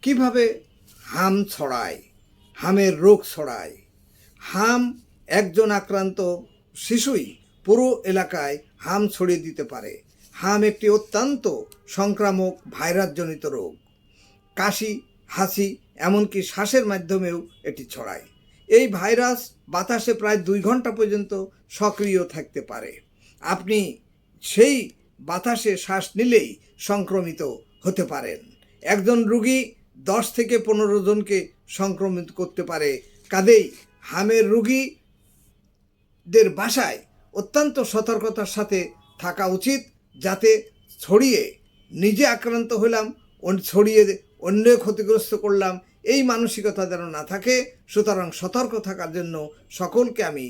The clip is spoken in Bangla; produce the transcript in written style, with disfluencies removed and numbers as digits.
কিভাবে হাম ছড়ায়, হামের রোগ ছড়ায়। হাম একজন আক্রান্ত শিশুই পুরো এলাকায় হাম ছড়িয়ে দিতে পারে। হাম একটি অত্যন্ত সংক্রামক ভাইরাসজনিত রোগ। কাশি, হাসি, এমনকি শ্বাসের মাধ্যমেও এটি ছড়ায়। এই ভাইরাস বাতাসে প্রায় 2 ঘন্টা পর্যন্ত সক্রিয় থাকতে পারে। আপনি সেই বাতাসে শ্বাস নিলেই সংক্রমিত হতে পারেন। একজন রোগী 10 থেকে 15 জনকে সংক্রমিত করতে পারে। কাজেই হামের রোগীদের বাসায় অত্যন্ত সতর্কতার সাথে থাকা উচিত, যাতে ছড়িয়ে নিজে আক্রান্ত হলাম, ছড়িয়ে অন্য ক্ষতিগ্রস্ত করলাম, এই মানসিকতা যেন না থাকে। সুতরাং সতর্ক থাকার জন্য সকলকে আমি